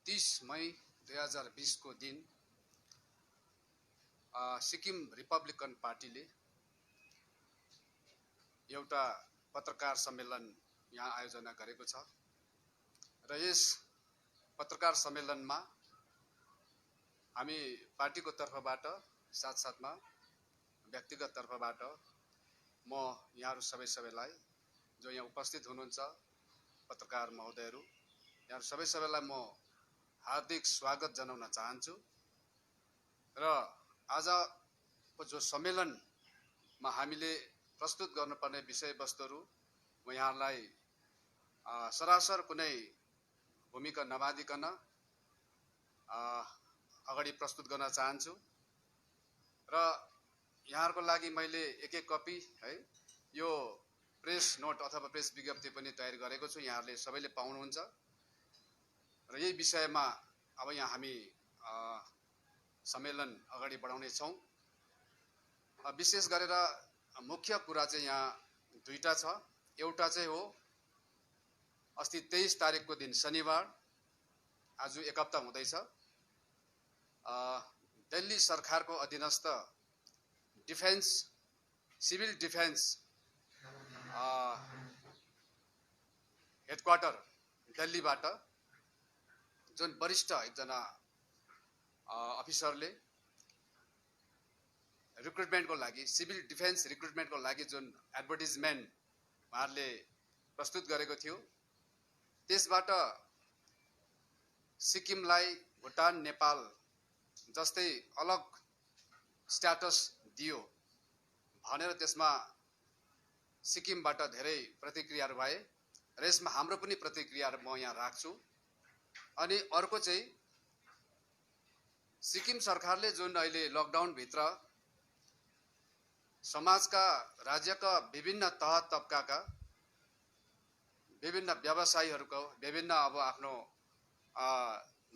30 मई 2020 को दिन सिक्किम रिपब्लिकन पार्टीले एउटा पत्रकार सम्मेलन यहाँ आयोजना गरेको छ र यस पत्रकार सम्मेलनमा हामी पार्टीको तर्फबाट साथसाथमा व्यक्तिगत तर्फबाट म यहाँहरु सबैलाई जो यहाँ उपस्थित हुनुहुन्छ पत्रकार महोदयहरु यहाँ सबैलाई म हार्दिक स्वागत जनाउन चाहन्छु र आजको जो सम्मेलनमा हामीले प्रस्तुत गर्नुपर्ने विषयवस्तुहरु म यहाँलाई सरासर कुनै भूमिका नबाँधिकन अगाडि प्रस्तुत गर्न चाहन्छु र यहाँहरुको लागि मैले एक कपी है यो प्रेस नोट अथवा प्रेस विज्ञप्ति पनि तयार गरेको छु यहाँहरुले सबैले पाउनुहुन्छ र यही विषयमा अब यहाँ हामी सम्मेलन अगाडि बढाउने छौं विशेष गरेर मुख्य कुरा चाहिँ यहाँ दुईटा छ एउटा चाहिँ हो अस्ति 23 तारिखको दिन शनिबार आज एक हप्ता हुँदैछ दिल्ली सरकारको अधीनस्थ डिफेन्स सिभिल डिफेन्स हेडक्वार्टर दिल्लीबाट जुन वरिष्ठ एकजना अफिसरले रिक्रुटमेन्टको लागि सिभिल डिफेन्स रिक्रुटमेन्टको लागि जुन एडभर्टाइजमेन्ट उहाँहरूले प्रस्तुत गरेको थियो त्यसबाट सिक्किमलाई भुटान नेपाल जस्तै अलग स्ट्याटस दियो भनेर त्यसमा सिक्किमबाट धेरै प्रतिक्रियाहरू भए र यसमा हाम्रो पनि प्रतिक्रियाहरू म यहाँ राख्छु अनि अर्को चाहिँ सिक्किम सरकारले जुन अहिले लकडाउन भित्र समाजका राज्यका विभिन्न तह तबकाका विभिन्न व्यवसायीहरूको विभिन्न अब आफ्नो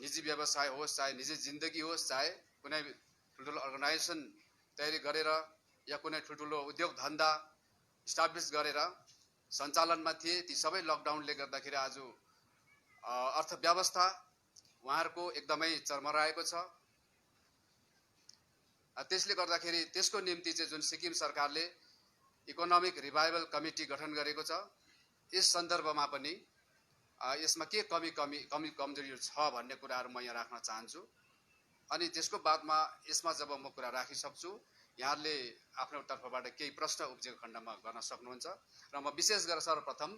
निजी व्यवसाय होस् चाहे निजी जिन्दगी होस् चाहे कुनै ठुल्ठुलो अर्गनाइजेसन तयारी गरेर या कुनै ठुल्ठुलो उद्योग धन्दा इस्टाब्लिश गरेर सञ्चालनमा थिए ती सबै लकडाउनले गर्दाखेरि आज अर्थव्यवस्था उहाँहरुको एकदमै चरमराएको छ त्यसले गर्दाखेरि त्यसको निम्ति चाहिँ जुन सिक्किम सरकारले इकोनोमिक रिभाइभल कमिटी गठन गरेको छ यस सन्दर्भमा पनि यसमा के कमजोरी छ भन्ने कुराहरु म यहाँ राख्न चाहन्छु अनि त्यसको बादमा यसमा जब म कुरा राखिसक्छु यहाँले आफ्नो तर्फबाट केही प्रश्न उब्जेको खण्डमा गर्न सक्नुहुन्छ र म विशेष गरेर सर्वप्रथम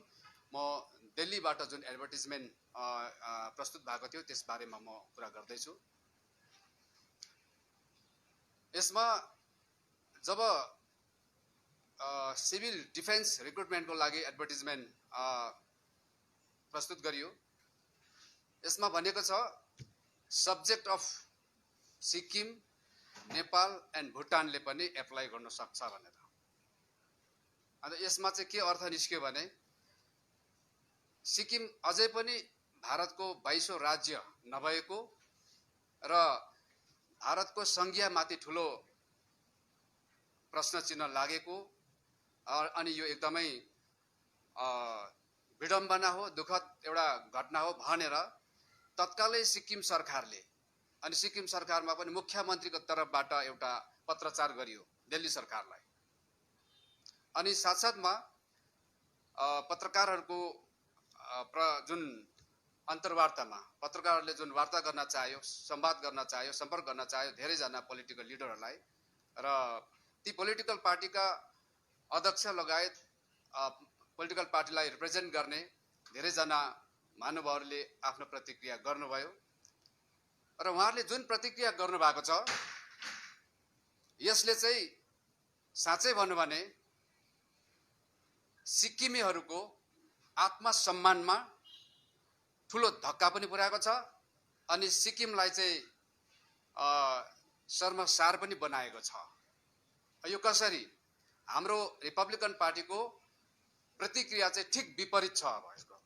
म दिल्लीबाट जुन एडभर्टाइजमेन्ट प्रस्तुत भएको थियो त्यस बारेमा म कुरा गर्दै छु यसमा जब सिभिल डिफेन्स रिक्रुटमेन्टको लागि एडभर्टाइजमेन्ट प्रस्तुत गरियो यसमा भनेको छ subject of Sikkim Nepal and भुटानले पनि एप्लाई गर्न सक्छ भनेर अनि यसमा चाहिँ के अर्थ निस्क्यो भने सिक्किम अझै पनि भारतको 22औं राज्य नभएको र भारतको संघीयमाथि ठूलो प्रश्न चिन्ह लागेको अनि यो एकदमै विडम्बना हो दुखद एउटा घटना हो भनेर तत्कालै सिक्किम सरकारले अनि सिक्किम सरकारमा पनि मुख्यमन्त्रीको तर्फबाट एउटा पत्रचार गरियो दिल्ली सरकारलाई अनि साथसाथमा पत्रकारहरुको जुन अन्तर्वार्तामा पत्रकारहरूले जुन वार्ता गर्न चाह्यो संवाद गर्न चाह्यो सम्पर्क गर्न चाह्यो धेरै जना पोलिटिकल लिडरहरुलाई र ती पोलिटिकल पार्टीका अध्यक्ष लगायत पोलिटिकल पार्टीलाई रिप्रेजेन्ट गर्ने धेरै जना महानुभावहरूले आफ्नो प्रतिक्रिया गर्नुभयो र उहाँहरूले जुन प्रतिक्रिया गर्नुभएको छ यसले चाहिँ साँच्चै भन्नु भने सिक्किमेहरुको आत्मसम्मानमा ठूलो धक्का पनि पुर्याएको छ अनि सिक्किमलाई चाहिँ शर्मसार पनि बनाएको छ यो कसरी हाम्रो रिपब्लिकन पार्टीको प्रतिक्रिया चाहिँ ठिक विपरीत छ अब यसको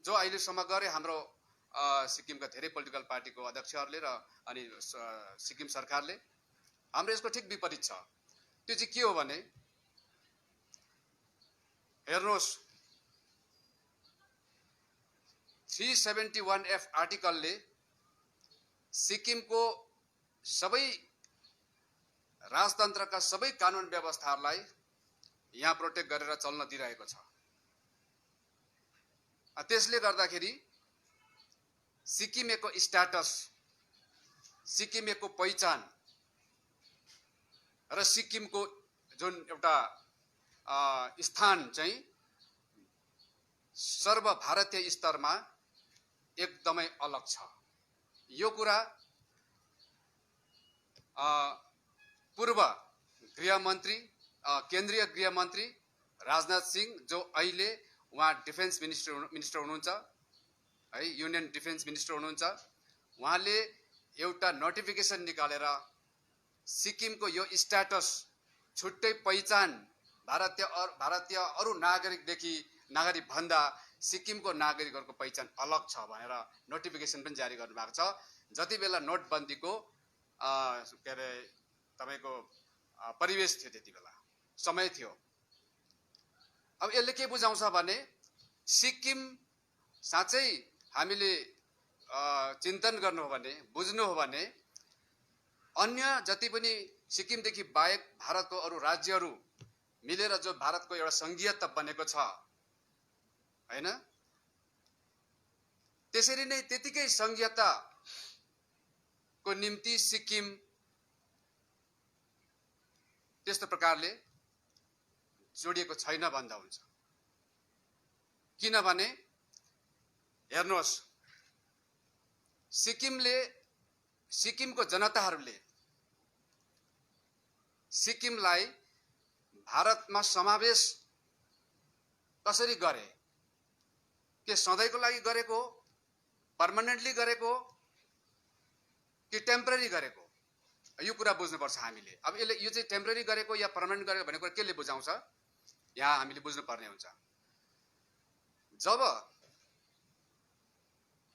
जो अहिलेसम्म गरे हाम्रो सिक्किमका धेरै पोलिटिकल पार्टीको अध्यक्षहरूले र अनि सिक्किम सरकारले हाम्रो यसको ठिक विपरीत छ त्यो चाहिँ के हो भने हेर्नुहोस् 371F आर्टिकलले सिक्किमको सबै राजतन्त्रका सबै कानुन व्यवस्थाहरूलाई यहाँ प्रोटेक्ट गरेर चल्न दिइरहेको छ। त्यसले गर्दाखेरि सिक्किमेको स्ट्याटस, सिक्किमेको पहिचान र सिक्किमको जुन एउटा स्थान चाहिँ सर्वभारतीय स्तरमा एकदमै अलग छ। यो कुरा पूर्व गृहमन्त्री, केन्द्रीय गृहमन्त्री राजनाथ सिंह, जो अहिले उहाँ डिफेन्स मिनिस्टर हुनुहुन्छ है, युनियन डिफेन्स मिनिस्टर हुनुहुन्छ, उहाँले एउटा नोटिफिकेसन निकालेर सिक्किमको यो स्ट्याटस, छुट्टै पहिचान, भारतीय अरू नागरिक भन्दा सिक्किमको नागरिकहरूको पहिचान अलग छ भनेर नोटिफिकेसन पनि जारी गर्नुभएको छ। जति बेला नोटबन्दीको के अरे तपाईको परिवेश थियो, त्यति बेला समय थियो। अब यसले के बुझाउँछ भने सिक्किम साँच्चै हामीले चिन्तन गर्नु हो भने, बुझ्नु हो भने अन्य जति पनि सिक्किमदेखि बाहेक भारतको अरू राज्यहरू मिलेर जो भारतको एउटा संघीयता बनेको छ हैन, त्यसरी नै त्यतिकै संघीयताको निम्ति सिक्किम त्यस्तो प्रकारले जोडिएको छैन भन्दा हुन्छ। किनभने हेर्नुहोस्, सिक्किमको जनताहरूले सिक्किमलाई भारतमा समावेश कसरी गरे? के सधैँको लागि गरेको, पर्मानेन्टली गरेको कि टेम्पररी गरेको? यो कुरा बुझ्नुपर्छ हामीले। अब यो चाहिँ टेम्पररी गरेको या पर्मानेन्ट गरेको भन्ने कुरा केले बुझाउँछ, यहाँ हामीले बुझ्नुपर्ने हुन्छ। जब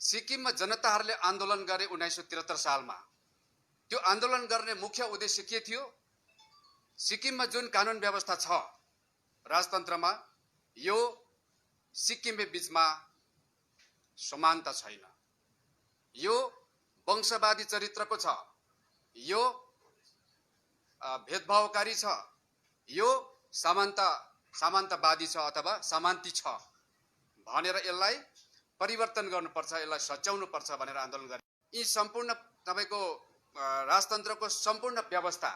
सिक्किममा जनताहरूले आन्दोलन गरे 1973 सालमा, त्यो आन्दोलन गर्ने मुख्य उद्देश्य के थियो? सिक्किममा जुन कानुन व्यवस्था छ राजतन्त्रमा, यो सिक्किमे बीचमा समानता छैन, यो वंशवादी चरित्रको छ, यो भेदभावकारी छ, यो सामन्तवादी छ अथवा सामन्ती छ भनेर यसलाई परिवर्तन गर्नुपर्छ, यसलाई सच्याउनुपर्छ भनेर आन्दोलन गरे। यी सम्पूर्ण तपाईको राजतन्त्रको सम्पूर्ण व्यवस्था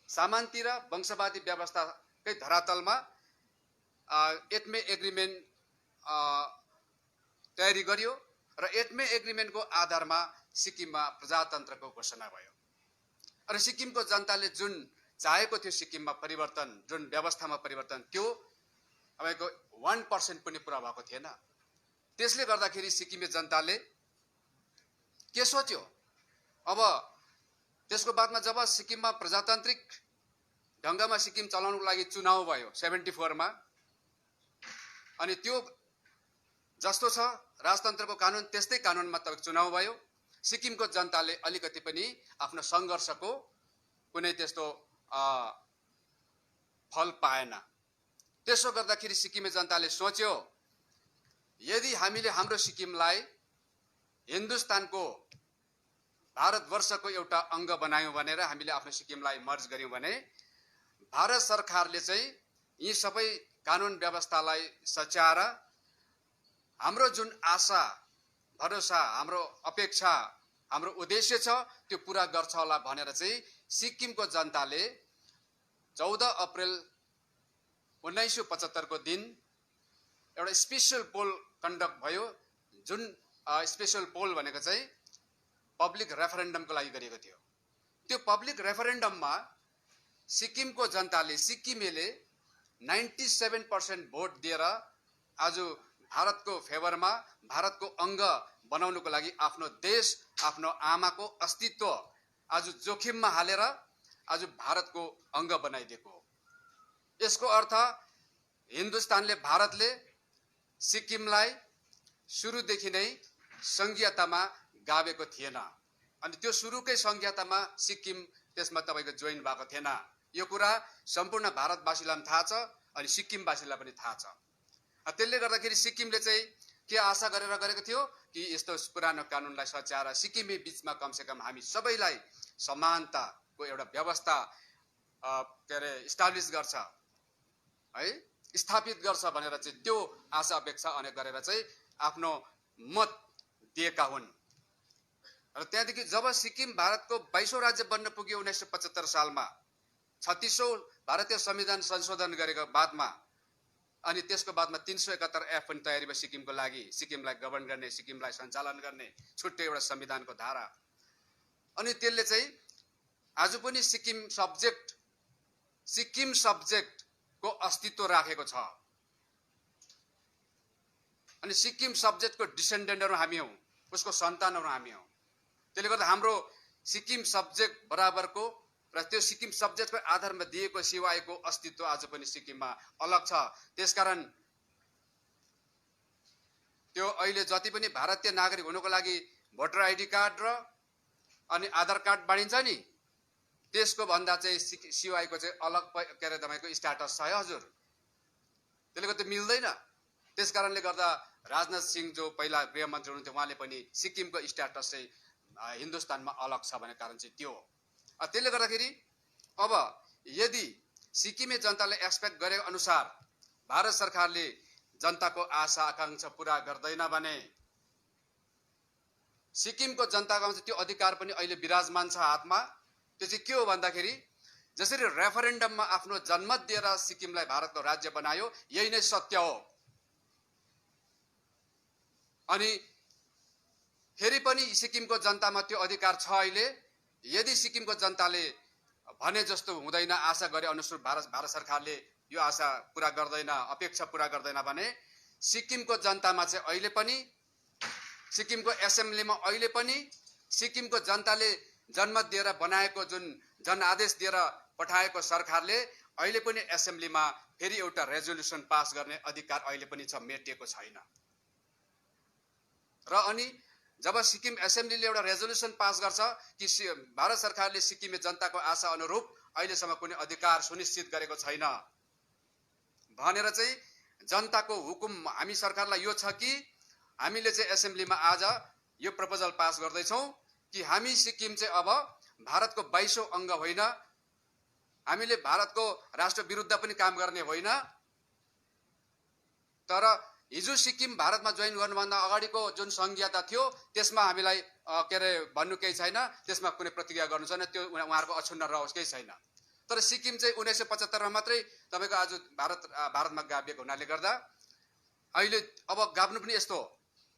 सामन्ती र वंशवादी व्यवस्थाकै धरातलमा एटमे एग्रिमेन्ट तयारी गरियो र एटमे एग्रिमेन्टको आधारमा सिक्किममा प्रजातन्त्रको घोषणा भयो। र सिक्किमको जनताले जुन चाहेको थियो सिक्किममा परिवर्तन, जुन व्यवस्थामा परिवर्तन, त्यो तपाईँको 1% पनि पुरा भएको थिएन। त्यसले गर्दाखेरि सिक्किमे जनताले के सोच्यो? अब त्यसको बादमा जब सिक्किममा प्रजातान्त्रिक ढङ्गमा सिक्किम चलाउनको लागि चुनाव भयो 74 मा, अनि त्यो जस्तो छ राजतन्त्रको कानुन त्यस्तै कानुनमा त चुनाव भयो। सिक्किमको जनताले अलिकति पनि आफ्नो सङ्घर्षको कुनै त्यस्तो फल पाएन। त्यसो गर्दाखेरि सिक्किमे जनताले सोच्यो, यदि हामीले हाम्रो सिक्किमलाई हिन्दुस्तानको भारतवर्षको एउटा अङ्ग बनायौँ भनेर हामीले आफ्नो सिक्किमलाई मर्ज गर्यौँ भने भारत सरकारले चाहिँ यी सबै कानुन व्यवस्थालाई सच्याएर हाम्रो जुन आशा भरोसा, हाम्रो अपेक्षा, हाम्रो उद्देश्य छ त्यो पुरा गर्छ होला भनेर चाहिँ सिक्किमको जनताले 14 अप्रिल 1975 को दिन एउटा स्पेशल पोल कन्डक्ट भयो। जुन स्पेशल पोल भनेको चाहिँ पब्लिक रेफरेन्डमको लागि गरिएको थियो। त्यो पब्लिक रेफरेन्डममा सिक्किमको जनताले, सिक्किमेले 97% भोट दिएर आज भारतको फेभरमा, भारतको अङ्ग बनाउनको लागि आफ्नो देश, आफ्नो आमाको अस्तित्व आज जोखिममा हालेर आज भारतको अङ्ग बनाइदिएको। यसको अर्थ हिन्दुस्तानले, भारतले सिक्किमलाई सुरुदेखि नै संघीयतामा गाभेको थिएन। अनि त्यो सुरुकै संघीयतामा सिक्किम त्यसमा तपाईको जोइन भएको थिएन। यो कुरा सम्पूर्ण भारतवासीलाई पनि थाहा छ अनि सिक्किमवासीलाई पनि थाहा छ। त्यसले गर्दाखेरि सिक्किमले चाहिँ के आशा गरेर गरेको थियो कि यस्तो पुरानो कानुनलाई सच्याएर सिक्किमे बीचमा कमसेकम हामी सबैलाई समानताको एउटा व्यवस्था के अरे इस्टाब्लिस गर्छ है, स्थापित गर्छ भनेर चाहिँ त्यो आशा अपेक्षा अनेक गरेर चाहिँ आफ्नो मत दिएका हुन्। र त्यहाँदेखि जब सिक्किम भारतको 22औं राज्य बन्न पुग्यो 1975 सालमा 36औं भारतीय संविधान संशोधन गरेको बादमा, अनि त्यसको बादमा 371 एफ पनि तयारी भयो सिक्किमको लागि, सिक्किमलाई गभर्न गर्ने, सिक्किमलाई सञ्चालन गर्ने छुट्टै एउटा संविधानको धारा। अनि त्यसले चाहिँ आज पनि सिक्किम सब्जेक्टको अस्तित्व राखेको छ। अनि सिक्किम सब्जेक्टको डिसेन्डेन्टहरु हामी हौं, उसको सन्तानहरु हामी हौं। त्यसले गर्दा हाम्रो सिक्किम सब्जेक्ट बराबरको र त्यो सिक्किम सब्जेक्टको आधारमा दिएको सेवाको अस्तित्व आज पनि सिक्किममा अलग छ। त्यसकारण त्यो अहिले जति पनि भारतीय नागरिक हुनुको लागि भोटर आइडी कार्ड र अनि आधार कार्ड बाँडिन्छ नि, त्यसको भन्दा चाहिँ सिवाईको चाहिँ अलग के अरे तपाईको स्ट्याटस छ है हजुर। त्यसले गर्दा मिल्दैन। त्यसकारणले गर्दा राजनाथ सिंह जो पहिला गृहमन्त्री हुनुहुन्थ्यो उहाँले पनि सिक्किमको स्ट्याटस चाहिँ हिन्दुस्तानमा अलग छ भन्ने कारण चाहिँ त्यो हो। त्यसले गर्दाखेरि अब यदि सिक्किमे जनताले एक्सपेक्ट गरे अनुसार भारत सरकारले जनताको आशा आकांक्षा पूरा गर्दैन भने सिक्किमको जनताको चाहिँ त्यो अधिकार पनि अहिले विराजमान छ हातमा। त्यो चाहिँ के हो भन्दाखेरि जसरी रेफरेन्डममा आफ्नो जनमत दिएर सिक्किमलाई भारतको राज्य बनायो, यही नै सत्य हो। अनि फेरि पनि सिक्किमको जनतामा त्यो अधिकार छ अहिले। यदि सिक्किमको जनताले भने जस्तो हुँदैन, आशा गरे अनुसार भारत सरकारले यो आशा पूरा गर्दैन, अपेक्षा पूरा गर्दैन भने सिक्किमको जनतामा चाहिँ अहिले पनि, सिक्किमको एसेम्ब्लीमा अहिले पनि सिक्किमको जनताले जनमत दिएर बनाएको जुन जनआदेश दिएर पठाएको सरकारले अहिले पनि एसेम्ब्लीमा फेरि एउटा रेजोल्युसन पास गर्ने अधिकार अहिले पनि छ, मेटिएको छैन। र अनि जब सिक्किम एसेम्ब्लीले एउटा रेजोल्युसन पास गर्छ कि भारत सरकारले सिक्किमे जनताको आशा अनुरूप अहिलेसम्म कुनै अधिकार सुनिश्चित गरेको छैन भनेर चाहिँ जनताको हुकुम हामी सरकारलाई यो छ कि हामीले चाहिँ एसेम्ब्लीमा आज यो प्रपोजल पास गर्दैछौँ कि हामी सिक्किम चाहिँ अब भारतको 22औं अङ्ग होइन, हामीले भारतको राष्ट्र विरुद्ध पनि काम गर्ने होइन, तर हिजो सिक्किम भारतमा जोइन गर्नुभन्दा अगाडिको जुन संघीयता थियो त्यसमा हामीलाई के अरे भन्नु केही छैन, त्यसमा कुनै प्रतिक्रिया गर्नु छैन, त्यो उहाँहरूको अक्षुण्ण रहोस्, केही छैन। तर सिक्किम चाहिँ 1975 मा मात्रै तपाईको आज भारतमा गाभिएको हुनाले गर्दा अहिले अब गाभ्नु पनि यस्तो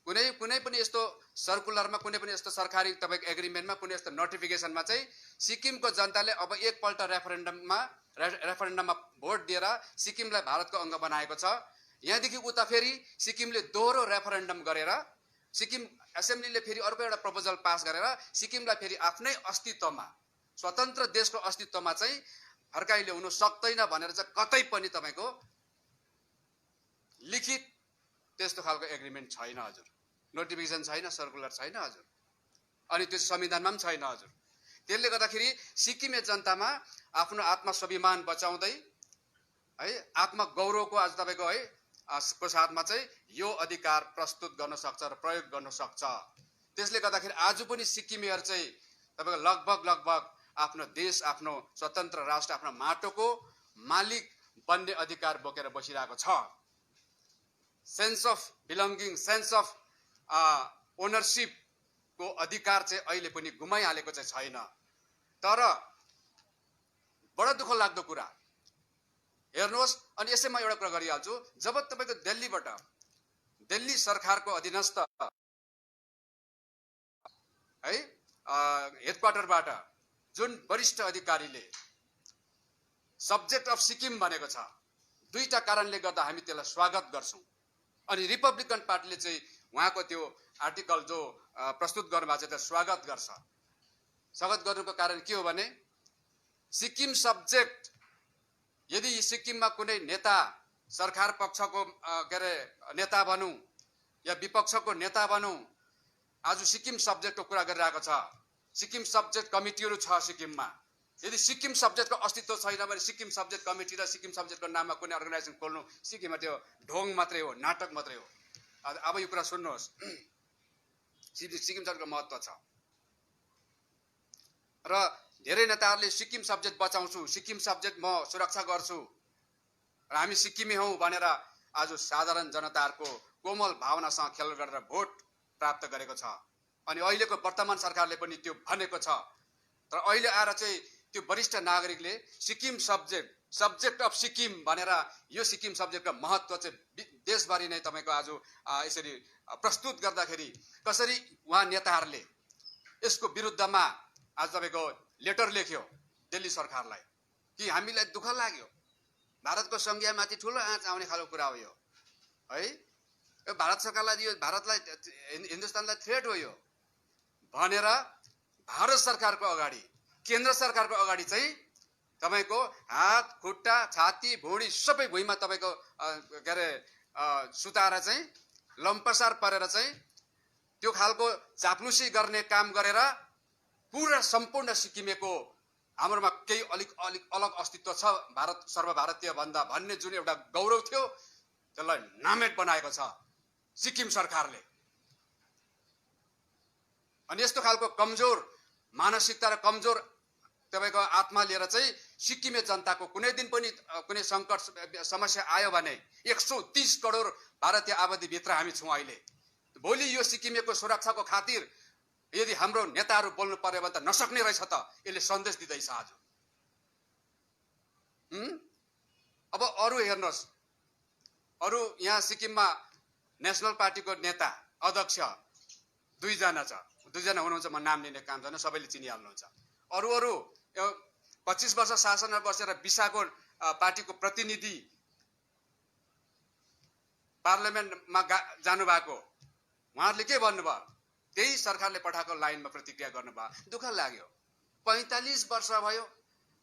कुनै पनि यस्तो सर्कुलरमा, कुनै पनि यस्तो सरकारी तपाईको एग्रिमेन्टमा, कुनै यस्तो नोटिफिकेसनमा चाहिँ सिक्किमको जनताले अब एकपल्ट रेफरेन्डममा भोट दिएर सिक्किमलाई भारतको अङ्ग बनाएको छ। यहाँदेखि उता फेरि सिक्किमले दोहोरो रेफरेन्डम गरेर सिक्किम एसेम्ब्लीले फेरि अर्को एउटा प्रपोजल पास गरेर सिक्किमलाई फेरि आफ्नै अस्तित्वमा, स्वतन्त्र देशको अस्तित्वमा चाहिँ फर्काइ ल्याउनु सक्दैन भनेर चाहिँ कतै पनि तपाईको लिखित त्यस्तो खालको एग्रिमेन्ट छैन हजुर, नोटिफिकेसन छैन, सर्कुलर छैन हजुर, अनि त्यो संविधानमा पनि छैन हजुर। त्यसले गर्दाखेरि सिक्किमे जनतामा आफ्नो आत्मस्वाभिमान बचाउँदै है, आत्म गौरवको आज तपाईको है को साथमा चाहिँ यो अधिकार प्रस्तुत गर्न सक्छ र प्रयोग गर्न सक्छ। त्यसले गर्दाखेरि आज पनि सिक्किमेहरु चाहिँ तपाईको लगभग आफ्नो देश, आफ्नो स्वतन्त्र राष्ट्र, आफ्नो माटोको मालिक बन्ने अधिकार बोकेर बसिरहेको छ। Sense of belonging, sense of ownership को अधिकार चाहिँ अहिले पनि गुमाइहालेको चाहिँ छैन। तर बडो दुःख लाग्दो कुरा हेर्नुहोस्, अनि यसै म एउटा कुरा गरिहाल्छु, जब तपाईको दिल्लीबाट, दिल्ली सरकारको अधीनस्थ है हेडक्वार्टरबाट जुन वरिष्ठ अधिकारीले सब्जेक्ट अफ सिक्किम भनेको छ, दुईटा कारणले गर्दा हामी त्यसलाई स्वागत गर्छौं। अनि रिपब्लिकन पार्टीले चाहिँ उहाँको त्यो आर्टिकल जो प्रस्तुत गर्नुभएको छ त्यो स्वागत गर्छ। स्वागत गर्नुको कारण के हो भने सिक्किम सब्जेक्ट यदि सिक्किममा कुनै नेता सरकार पक्षको के अरे नेता भनौं या विपक्षको नेता भनौं, आज सिक्किम सब्जेक्टको कुरा गरिरहेको छ, सिक्किम सब्जेक्ट कमिटीहरु छ सिक्किममा। यदि सिक्किम सब्जेक्टको अस्तित्व छैन भने सिक्किम सब्जेक्ट कमिटी र सिक्किम सब्जेक्टको नाममा कुनै अर्गनाइजेसन खोल्नु सिक्किममा त्यो ढोङ मात्रै हो, नाटक मात्रै हो। अब यो कुरा सुन्नुहोस्, सिक्किम सरकारको महत्त्व छ र धेरै नेताहरूले सिक्किम सब्जेक्ट बचाउँछु, सिक्किम सब्जेक्ट म सुरक्षा गर्छु र हामी सिक्किमे हौं भनेर आज साधारण जनताहरूको कोमल भावनासँग खेल गरेर भोट प्राप्त गरेको छ। अनि अहिलेको वर्तमान सरकारले पनि त्यो भनेको छ। तर अहिले आएर चाहिँ त्यो वरिष्ठ नागरिकले सिक्किम सब्जेक्ट अफ सिक्किम भनेर यो सिक्किम सब्जेक्टको महत्त्व चाहिँ देशभरि नै तपाईको आज यसरी प्रस्तुत गर्दाखेरि कसरी उहाँ नेताहरूले यसको विरुद्धमा आज तपाईको लेटर लेख्यो दिल्ली सरकारलाई कि हामीलाई दुःख लाग्यो, भारतको संघीयमाथि ठुलो आँच आउने खालको कुरा हो यो है। यो भारत सरकारलाई, यो भारतलाई, हिन्दुस्तानलाई थ्रेट हो यो भनेर भारत सरकारको अगाडि, केन्द्र सरकारको अगाडि चाहिँ तपाईको हात खुट्टा छाती भुँडी सबै भुइँमा तपाईको के अरे सुताएर चाहिँ लम्पसार परेर चाहिँ त्यो खालको चाप्लुसी गर्ने काम गरेर पूरा सम्पूर्ण सिक्किमेको हाम्रोमा केही अलिक अलग अस्तित्व छ भारत सर्वभारतीय भन्दा भन्ने जुन एउटा गौरव थियो त्यसलाई नामेट बनाएको छ सिक्किम सरकारले। अनि यस्तो खालको कमजोर मानसिकता र कमजोर तपाईको आत्मा लिएर चाहिँ सिक्किमे जनताको कुनै दिन पनि कुनै संकट समस्या आयो भने 130 करोड भारतीय आबादी भित्र हामी छौं अहिले। भोलि यो सिक्किमेको सुरक्षाको खातिर यदि हाम्रो नेताहरू बोल्नु पर्यो भने त नसक्ने रहेछ त, यसले सन्देश दिँदैछ आज। अब अरु हेर्नुहोस्, अरु यहाँ सिक्किममा नेशनल पार्टीको नेता अध्यक्ष दुईजना छ, दुईजना हुनुहुन्छ, म नाम लिने काम छैन, सबैले चिनिहाल्नुहुन्छ। अरु 25 वर्ष शासनमा बसेर बिसाको पार्टीको प्रतिनिधि पार्लियामेन्टमा जानु भएको, उहाँहरूले के भन्नुभयो? त्यही सरकारले पठाएको लाइनमा प्रतिक्रिया गर्नुभयो। दुःख लाग्यो। 45 वर्ष भयो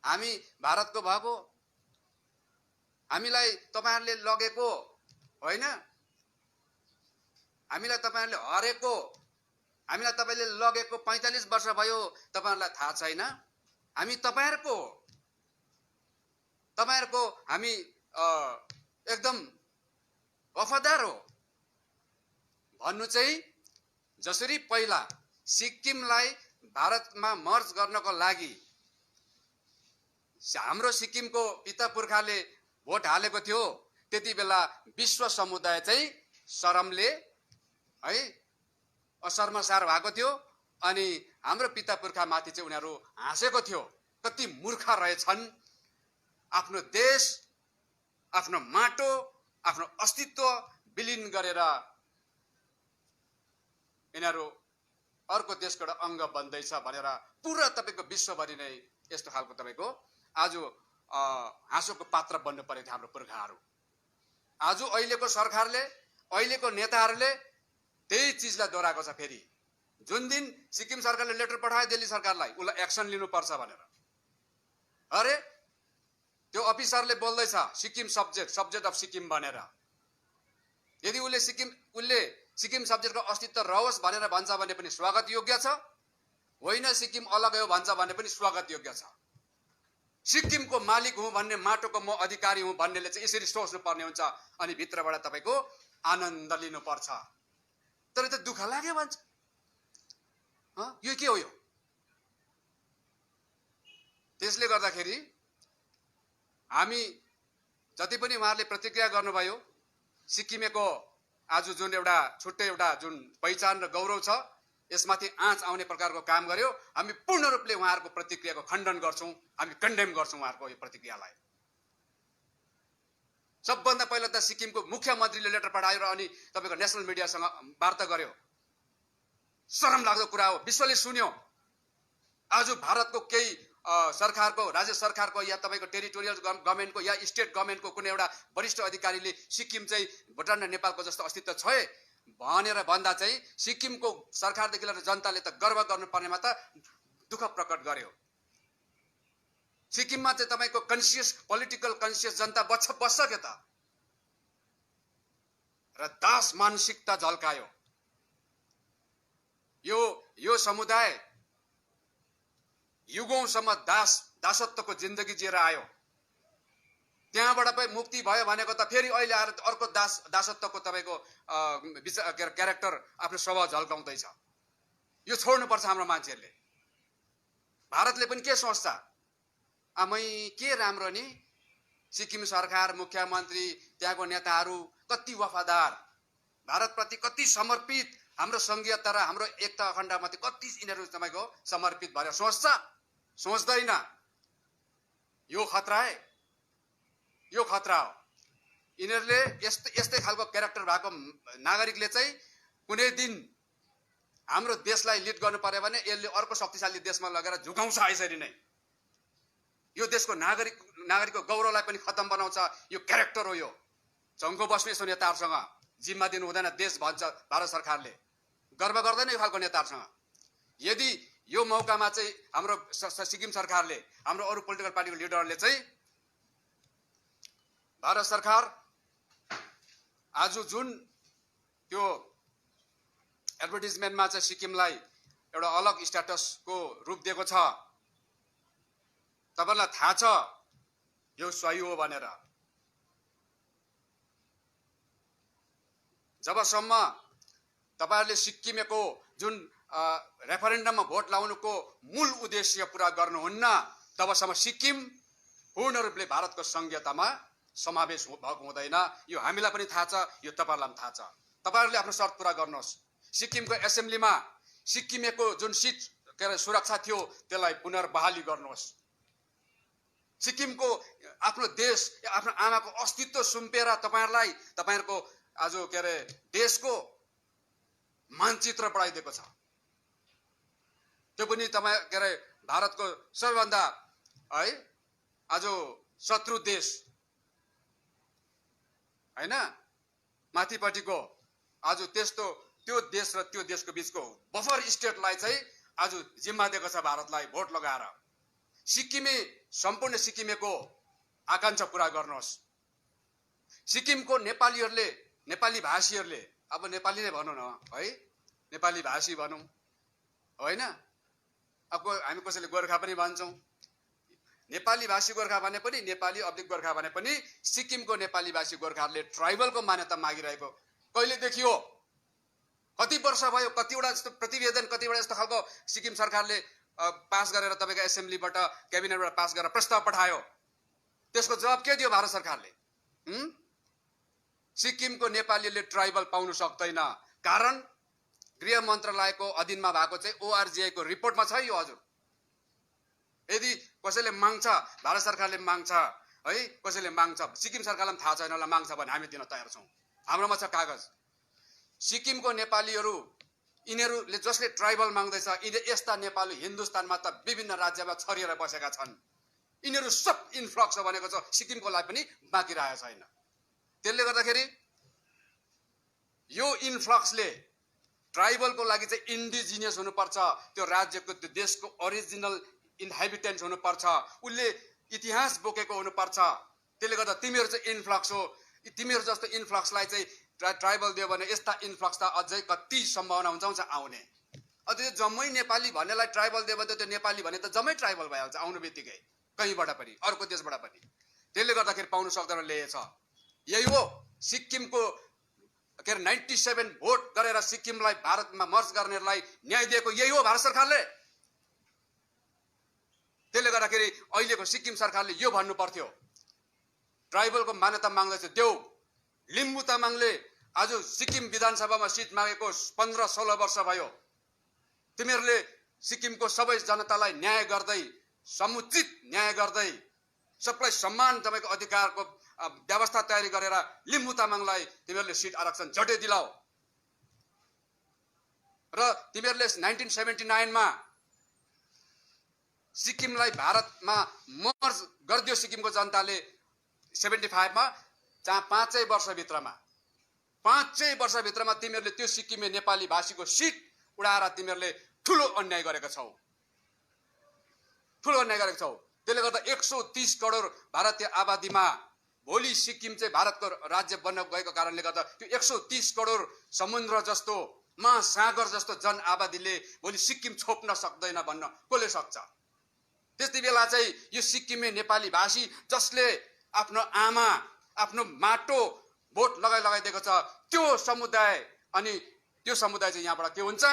हामी भारतको भएको, हामीलाई तपाईहरुले लगेको होइन, हामीलाई तपाईहरुले हरेको, हामीलाई तपाईले लगेको 45 वर्ष भयो, तपाईहरुलाई थाहा छैन? हामी तपाईहरुको हामी एकदम वफादार हो भन्नु चाहिँ जसरी पहिला सिक्किमलाई भारतमा मर्ज गर्नको लागि हाम्रो सिक्किमको पिता पुर्खाले भोट हालेको थियो, त्यति बेला विश्व समुदाय चाहिँ शरमले है असर्मसार भएको थियो अनि हाम्रो पिता पुर्खा माथि चाहिँ उनीहरू हाँसेको थियो। कति मूर्ख रहेछन्, आफ्नो देश, आफ्नो माटो, आफ्नो अस्तित्व विलीन गरेर यिनीहरू अर्को देशको अंग बन्दैछ भनेर पूरा तपाईको विश्वभरि नै यस्तो खालको तपाईको आज हाँसोको पात्र बन्नु पर्यो थियो हाम्रो पुर्खाहरू। आज अहिलेको सरकारले, अहिलेको नेताहरूले त्यही चीजलाई दोहोऱ्याएको छ। फेरि जुन दिन सिक्किम सरकारले लेटर पठायो दिल्ली सरकारलाई उसलाई एक्सन लिनुपर्छ भनेर, अरे त्यो अफिसरले बोल्दैछ सिक्किम सब्जेक्ट अफ सिक्किम भनेर। यदि उसले सिक्किम सब्जेक्टको अस्तित्व रहोस् भनेर भन्छ भने पनि स्वागत योग्य छ, होइन सिक्किम अलगै हो भन्छ भने पनि स्वागत योग्य छ। सिक्किमको मालिक हुँ भन्ने, माटोको म अधिकारी हुँ भन्नेले चाहिँ यसरी सोच्नु पर्ने हुन्छ अनि भित्रबाट तपाईको आनन्द लिनुपर्छ। तर त दुःख लाग्यो भन्छ, यो के हो यो? त्यसले गर्दाखेरि हामी जति पनि उहाँहरूले प्रतिक्रिया गर्नुभयो, सिक्किमेको आज जुन एउटा छुट्टै एउटा जुन पहिचान र गौरव छ यसमाथि आँच आउने प्रकारको काम गर्यो। हामी पूर्ण रूपले उहाँहरूको प्रतिक्रियाको खण्डन गर्छौं, हामी कन्डेम गर्छौं उहाँहरूको यो प्रतिक्रियालाई। सबभन्दा पहिला त सिक्किमको मुख्यमन्त्रीले लेटर पठायो र अनि तपाईको नेशनल मिडियासँग वार्ता गर्यो। शरम लाग्दो कुरा हो, विश्वले सुन्यो। आज भारतको केही सरकारको, राज्य सरकारको या तपाईको टेरिटोरियल गभर्नमेन्टको या स्टेट गभर्नमेन्टको कुनै एउटा वरिष्ठ अधिकारीले सिक्किम चाहिँ भुटान र नेपालको जस्तो अस्तित्व छ भनेर भन्दा चाहिँ सिक्किमको सरकारदेखि लिएर जनताले त गर्व गर्नुपर्नेमा त दुःख प्रकट गर्यो। सिक्किममा चाहिँ तपाईको कन्सियस, पोलिटिकल कन्सियस जनता बस्छ के त? र दास मानसिकता झल्कायो। यो समुदाय युगौंसम्म दासत्वको जिन्दगी जिएर आयो। त्यहाँबाट पनि मुक्ति भयो भनेको त फेरि अहिले आएर अर्को दासत्वको तपाईँको क्यारेक्टर आफ्नो स्वभाव झल्काउँदैछ। यो छोड्नुपर्छ हाम्रो मान्छेहरूले। भारतले पनि के सोच्छ, आमै के राम्रो नि, सिक्किम सरकार, मुख्यमन्त्री, त्यहाँको नेताहरू कति वफादार, भारतप्रति कति समर्पित, हाम्रो संघीयता र हाम्रो एकता अखण्डमाथि कति यिनीहरू तपाईँको समर्पित भएर सोच्छ? सोच्दैन। यो खतरा है, यो खतरा हो। यिनीहरूले यस्तै खालको क्यारेक्टर भएको नागरिकले चाहिँ कुनै दिन हाम्रो देशलाई लिड गर्नु पर्यो भने यसले अर्को शक्तिशाली देशमा लगेर झुकाउँछ यसरी नै। यो देशको नागरिकको गौरवलाई पनि खतम बनाउँछ। यो क्यारेक्टर हो। यो झङ्को बस्ने यसो नेताहरूसँग जिम्मा दिनु हुँदैन देश भन्छ भारत सरकारले। गर्व गर्दैन यो खालको नेताहरूसँग। यदि यो मौकामा चाहिँ हाम्रो सिक्किम सरकारले, हाम्रो अरू पोलिटिकल पार्टीको लिडरले चाहिँ भारत सरकार आज जुन त्यो एडभर्टिजमेन्टमा चाहिँ सिक्किमलाई एउटा अलग स्ट्याटसको रूप दिएको छ, तपाईलाई थाहा छ यो सही हो भनेर। जबसम्म तपाईहरुले सिक्किमको जुन रेफरेन्डममा भोट लाउनुको मूल उद्देश्य पूरा गर्नुहुन्न, तबसम्म सिक्किम पूर्ण रूपले भारतको संघीयतामा समावेश भएको हुँदैन। यो हामीलाई पनि थाहा छ, यो तपाईहरुलाई पनि थाहा छ। तपाईहरुले आफ्नो शर्त पूरा गर्नुहोस्। सिक्किमको एसेम्ब्लीमा सिक्किमको जुन सिट सुरक्षा थियो त्यसलाई पुनर्बहाली गर्नुहोस्। सिक्किमको आफ्नो देश, आफ्नो आमाको अस्तित्व सुम्पेर तपाईहरुलाई तपाईहरुको आज देशको मानचित्र बनाइदिएको छ। त्यो पनि तपाई भारतको सबैभन्दा है आज शत्रु देश हैन, माथिपट्टिको आज त्यस्तो त्यो देश र त्यो देशको बीचको बफर स्टेटलाई चाहिँ आज जिम्मा दिएको छ भारतलाई भोट लगाएर। सम्पूर्ण सिक्किमेको आकांक्षा पूरा गर्नुहोस्। सिक्किमको नेपालीहरूले, नेपाली भाषीहरूले, अब नेपाली नै भनौँ न है, नेपाली भाषी भनौँ होइन, अब हामी कसैले गोर्खा पनि भन्छौँ। नेपाली भाषी गोर्खा भने पनि, नेपाली अब्लिक गोर्खा भने पनि सिक्किमको नेपाली भाषी गोर्खाहरूले ट्राइबलको मान्यता मागिरहेको कहिलेदेखि हो? कति वर्ष भयो? कतिवटा जस्तो प्रतिवेदन, कतिवटा जस्तो खालको सिक्किम सरकारले पास गरेर तपाईको एसेम्ब्लीबाट, क्याबिनेटबाट पास गरेर प्रस्ताव पठायो। त्यसको जवाब के दियो भारत सरकारले? सिक्किमको नेपालीले ट्राइबल पाउन सक्दैन। कारण गृह मन्त्रालयको अधीनमा भएको चाहिँ ORGI को रिपोर्टमा छ यो। हजुर, यदि कसैले माग्छ, भारत सरकारले माग्छ है, कसैले माग्छ, सिक्किम सरकारलाई थाहा छैन होला, माग्छ भने हामी दिन तयार छौँ। हाम्रोमा छ कागज। सिक्किमको नेपालीहरू, यिनीहरूले जसले ट्राइबल माग्दैछ, यिनीहरू यस्ता नेपाली हिन्दुस्तानमा त विभिन्न राज्यमा छरिएर बसेका छन्। यिनीहरू सब इन्फ्लक्स भनेको छ, सिक्किमको लागि पनि बाँकी रहेको छैन। त्यसले गर्दाखेरि यो इन्फ्लक्सले ट्राइबलको लागि चाहिँ इन्डिजिनियस हुनुपर्छ। त्यो राज्यको, त्यो देशको ओरिजिनल इन्हाबिटेन्ट्स हुनुपर्छ। उसले इतिहास बोकेको हुनुपर्छ। त्यसले गर्दा तिमीहरू चाहिँ इन्फ्लक्स हो। तिमीहरू जस्तो इन्फ्लक्सलाई चाहिँ ट्राइबल दियो भने यस्ता इन्फ्लक्स त अझै कति सम्भावना हुन्छ आउने। अझै जम्मै नेपाली भन्नेलाई ट्राइबल दियो भने त त्यो नेपाली भने त जम्मै ट्राइबल भइहाल्छ आउनु बित्तिकै, कहीँबाट पनि, अर्को देशबाट पनि। त्यसले गर्दाखेरि पाउनु सक्दैन ल्याएछ। यही हो सिक्किमको 97 भोट गरेर सिक्किमलाई भारतमा मर्ज गर्नेलाई न्याय दिएको यही हो भारत सरकारले। त्यसले गर्दाखेरि अहिलेको सिक्किम सरकारले यो भन्नु पर्थ्यो, ट्राइबलको मान्यता माग्दैछ देऊ। लिम्बू तामाङले आज सिक्किम विधानसभामा सिट मागेको 15-16 वर्ष भयो। तिमीहरूले सिक्किमको सबै जनतालाई न्याय गर्दै, समुचित न्याय गर्दै, सबलाई समान तपाईको अधिकारको व्यवस्था तयारी गरेर लिम्बू तामाङलाई तिमीहरूले सिट आरक्षण झट्टै दिलाऊ। र तिमीहरूले 1979 मा सिक्किमलाई भारतमा मर्ज गरिदियो सिक्किमको जनताले 75 मा, जहाँ 5 वर्षभित्रमा तिमीहरूले त्यो सिक्किमे नेपाली भाषीको सिट उडाएर तिमीहरूले ठुलो अन्याय गरेका छौ, ठुलो अन्याय गरेका छौ। त्यसले गर्दा 130 करोड भारतीय आबादीमा भोलि सिक्किम चाहिँ भारतको राज्य बन्न गएको कारणले गर्दा त्यो 130 करोड समुद्र जस्तो, महासागर जस्तो जन आबादीले भोलि सिक्किम छोप्न सक्दैन भन्न कसले सक्छ? त्यति बेला चाहिँ यो सिक्किमे नेपाली भाषी जसले आफ्नो आमा आफ्नो माटो भोट लगाइदिएको छ त्यो समुदाय, अनि त्यो समुदाय चाहिँ यहाँबाट के हुन्छ,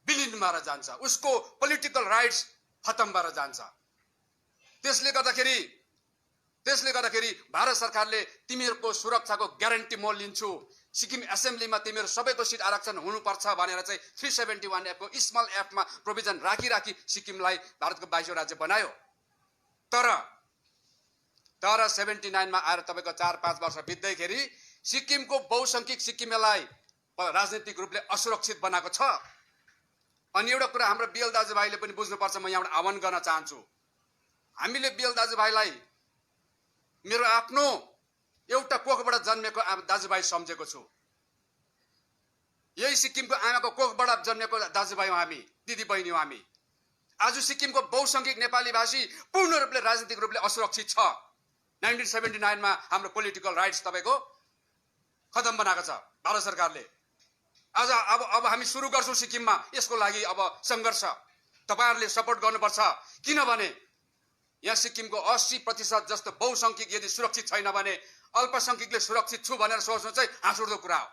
विलीन भएर जान्छ, उसको पोलिटिकल राइट्स खतम भएर जान्छ। त्यसले गर्दाखेरि भारत सरकारले तिमीहरूको सुरक्षाको ग्यारेन्टी म लिन्छु, सिक्किम एसेम्ब्लीमा तिमीहरू सबैको सिट आरक्षण हुनुपर्छ भनेर चाहिँ 371 एफ को स्मल एफमा प्रोभिजन राखी सिक्किमलाई भारतको 22औं राज्य बनायो। तर 79 मा आएर तपाईको 4-5 वर्ष बित्दैखेरि सिक्किमको बहुसंख्यक सिक्किमेलाई राजनीतिक रूपले असुरक्षित बनाएको छ। अनि एउटा कुरा हाम्रो बिएल दाजुभाइले पनि बुझ्नुपर्छ, म यहाँबाट आह्वान गर्न चाहन्छु। हामीले बिएल दाजुभाइलाई मेरो आफ्नो एउटा कोखबाट जन्मेको दाजुभाइ सम्झेको छु। यही सिक्किमको आमाको कोखबाट जन्मेको दाजुभाइ हो हामी, दिदी बहिनी हो हामी। आज सिक्किमको बहुसंख्यक नेपाली भाषी पूर्ण रूपले राजनीतिक रूपले असुरक्षित छ। 1979 मा हाम्रो पोलिटिकल राइट्स तपाईको खतम बनाएको छ भारत सरकारले। आज अब हामी सुरु गर्छौं सिक्किममा यसको लागि अब संघर्ष। तपाईहरुले सपोर्ट गर्नुपर्छ, किनभने यहाँ सिक्किमको 80% जस्तो बहुसंख्यक यदि सुरक्षित छैन भने अल्पसंख्यकले सुरक्षित छु भनेर सोच्नु चाहिँ हाँसउठ्दो कुरा हो।